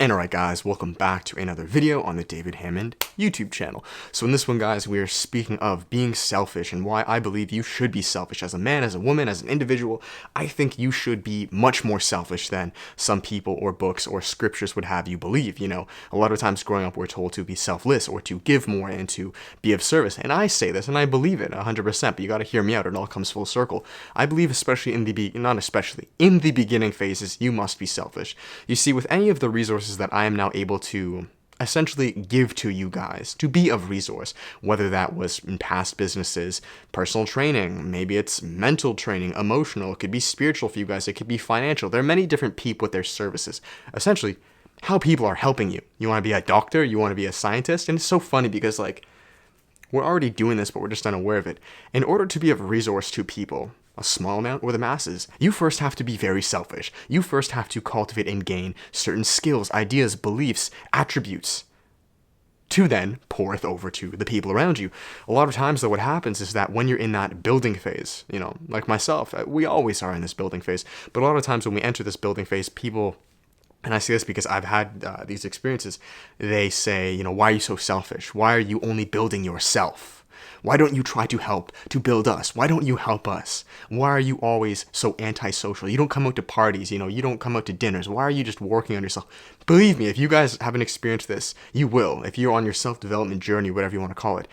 And alright guys, welcome back to another video on the David Hammond YouTube channel. So in this one guys, we are speaking of being selfish and why I believe you should be selfish as a man, as a woman, as an individual. I think you should be much more selfish than some people or books or scriptures would have you believe. You know, a lot of times growing up we're told to be selfless or to give more and to be of service. And I say this and I believe it 100%, but you gotta hear me out, it all comes full circle. I believe especially in the beginning phases, you must be selfish. You see, with any of the resources that I am now able to essentially give to you guys, to be of resource, whether that was in past businesses, personal training, maybe it's mental training, emotional, it could be spiritual for you guys, it could be financial. There are many different people with their services. Essentially, how people are helping you. You want to be a doctor, you want to be a scientist, and it's so funny because like, we're already doing this, but we're just unaware of it. In order to be of resource to people, a small amount or the masses, you first have to be very selfish. You first have to cultivate and gain certain skills, ideas, beliefs, attributes, to then poureth over to the people around you. A lot of times though, what happens is that when you're in that building phase, you know, like myself, we always are in this building phase, but a lot of times when we enter this building phase, people, and I say this because I've had these experiences, they say, you know, why are you so selfish? Why are you only building yourself? Why don't you try to help to build us? Why don't you help us? Why are you always so antisocial? You don't come out to parties, you know, you don't come out to dinners. Why are you just working on yourself? Believe me, if you guys haven't experienced this, you will. If you're on your self-development journey, whatever you want to call it.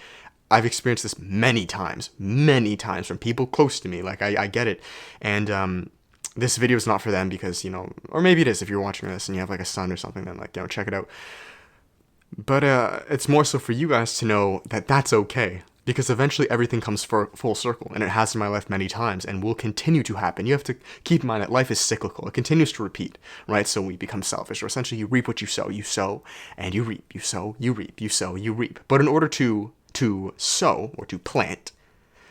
I've experienced this many times from people close to me. Like, I get it. And, this video is not for them because, you know, or maybe it is if you're watching this and you have like a son or something, then like, you know, check it out. But it's more so for you guys to know that that's okay. Because eventually everything comes full circle, and it has in my life many times, and will continue to happen. You have to keep in mind that life is cyclical. It continues to repeat, right? So we become selfish, or essentially you reap what you sow, and you reap, you sow, you reap, you sow, you reap. But in order to sow, or to plant,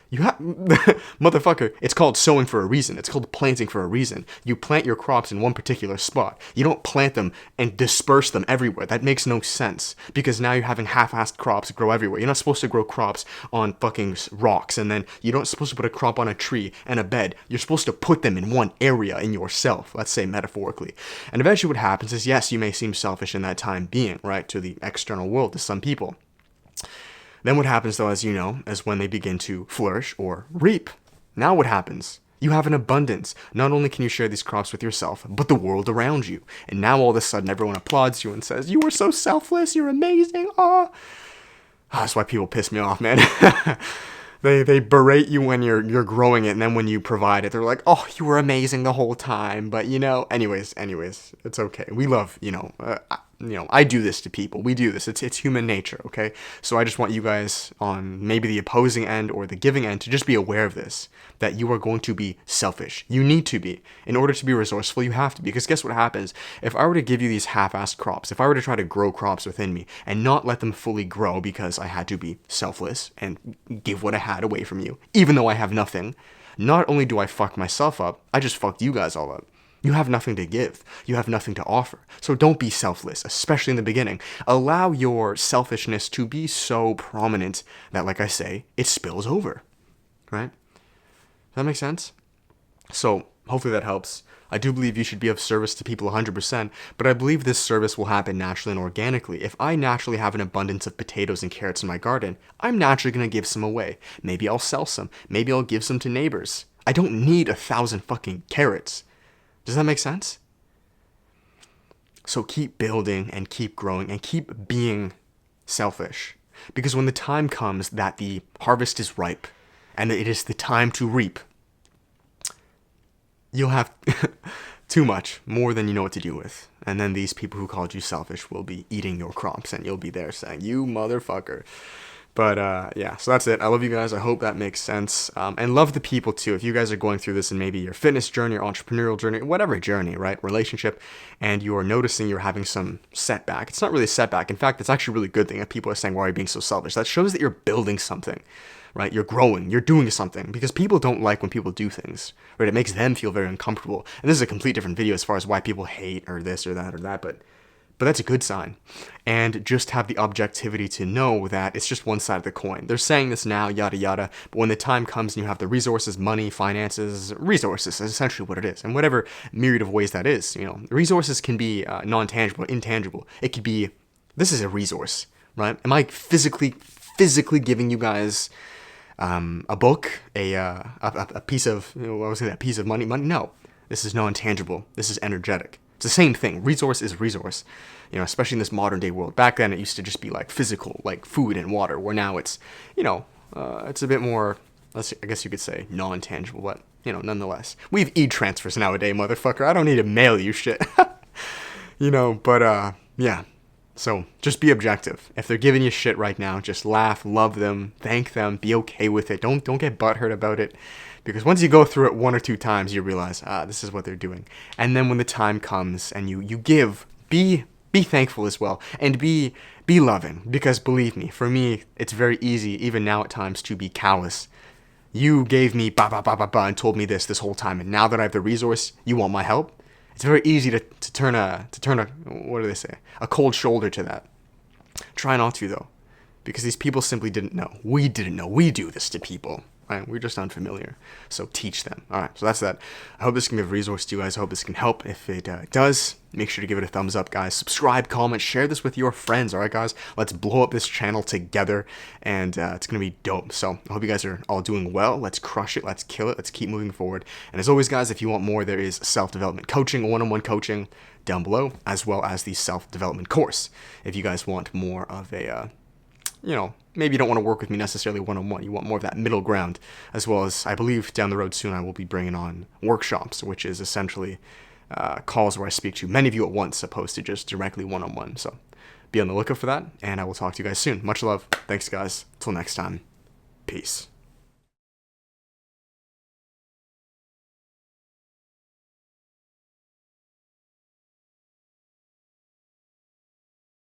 you have, motherfucker, it's called sowing for a reason. It's called planting for a reason. You plant your crops in one particular spot. You don't plant them and disperse them everywhere. That makes no sense because now you're having half-assed crops grow everywhere. You're not supposed to grow crops on fucking rocks, and then you're not supposed to put a crop on a tree and a bed. You're supposed to put them in one area in yourself, let's say metaphorically. And eventually what happens is, yes, you may seem selfish in that time being, right, to the external world, to some people. Then what happens though, as you know, is when they begin to flourish or reap. Now what happens? You have an abundance. Not only can you share these crops with yourself, but the world around you. And now all of a sudden everyone applauds you and says, you are so selfless, you're amazing, ah. That's why people piss me off, man. They berate you when you're growing it, and then when you provide it, they're like, oh, you were amazing the whole time. But, you know, anyways, it's okay. We love, I do this to people. We do this. It's human nature, okay? So I just want you guys on maybe the opposing end or the giving end to just be aware of this, that you are going to be selfish. You need to be. In order to be resourceful, you have to be. Because guess what happens? If I were to give you these half-assed crops, if I were to try to grow crops within me and not let them fully grow because I had to be selfless and give what I had away from you, even though I have nothing, not only do I fuck myself up, I just fucked you guys all up. You have nothing to give. You have nothing to offer. So don't be selfless, especially in the beginning. Allow your selfishness to be so prominent that, like I say, it spills over, right? Does that make sense? So hopefully that helps. I do believe you should be of service to people 100%, but I believe this service will happen naturally and organically. If I naturally have an abundance of potatoes and carrots in my garden, I'm naturally going to give some away. Maybe I'll sell some. Maybe I'll give some to neighbors. I don't need 1,000 fucking carrots. Does that make sense? So keep building and keep growing and keep being selfish. Because when the time comes that the harvest is ripe and it is the time to reap, you'll have too much, more than you know what to do with. And then these people who called you selfish will be eating your crops and you'll be there saying, you motherfucker. But yeah, so that's it. I love you guys. I hope that makes sense. And love the people too. If you guys are going through this in maybe your fitness journey, your entrepreneurial journey, whatever journey, right? Relationship, and you are noticing you're having some setback. It's not really a setback. In fact, it's actually a really good thing that people are saying, why are you being so selfish? That shows that you're building something, right? You're growing, you're doing something, because people don't like when people do things, right? It makes them feel very uncomfortable. And this is a complete different video as far as why people hate or this or that, but but that's a good sign. And just have the objectivity to know that it's just one side of the coin. They're saying this now, yada yada, but when the time comes and you have the resources, money, finances, resources is essentially what it is. And whatever myriad of ways that is, resources can be non-tangible, intangible. It could be, this is a resource, right? Am I physically giving you guys a book, a piece of, what was it, a piece of money? No, this is non-tangible. This is energetic. It's the same thing. Resource is resource, especially in this modern day world. Back then, it used to just be like physical, like food and water, where now it's, it's a bit more, I guess you could say non-tangible, but, nonetheless. We have e-transfers nowadays, motherfucker. I don't need to mail you shit. Yeah. So just be objective. If they're giving you shit right now, just laugh, love them, thank them, be okay with it. Don't get butthurt about it. Because once you go through it 1 or 2 times, you realize, this is what they're doing. And then when the time comes and you give, be thankful as well. And be loving. Because believe me, for me, it's very easy, even now at times, to be callous. You gave me and told me this whole time. And now that I have the resource, you want my help? It's very easy to turn a, what do they say? A cold shoulder to that. Try not to, though. Because these people simply didn't know. We didn't know. We do this to people. Right? We're just unfamiliar. So teach them. Alright, so that's that. I hope this can be a resource to you guys. I hope this can help. If it does, make sure to give it a thumbs up, guys. Subscribe, comment, share this with your friends. Alright, guys? Let's blow up this channel together. And it's going to be dope. So I hope you guys are all doing well. Let's crush it. Let's kill it. Let's keep moving forward. And as always, guys, if you want more, there is self-development coaching, one-on-one coaching down below, as well as the self-development course. If you guys want more of a, maybe you don't want to work with me necessarily one-on-one. You want more of that middle ground, as well as, I believe, down the road soon, I will be bringing on workshops, which is essentially calls where I speak to many of you at once, opposed to just directly one-on-one. So be on the lookout for that, and I will talk to you guys soon. Much love. Thanks, guys. Till next time. Peace.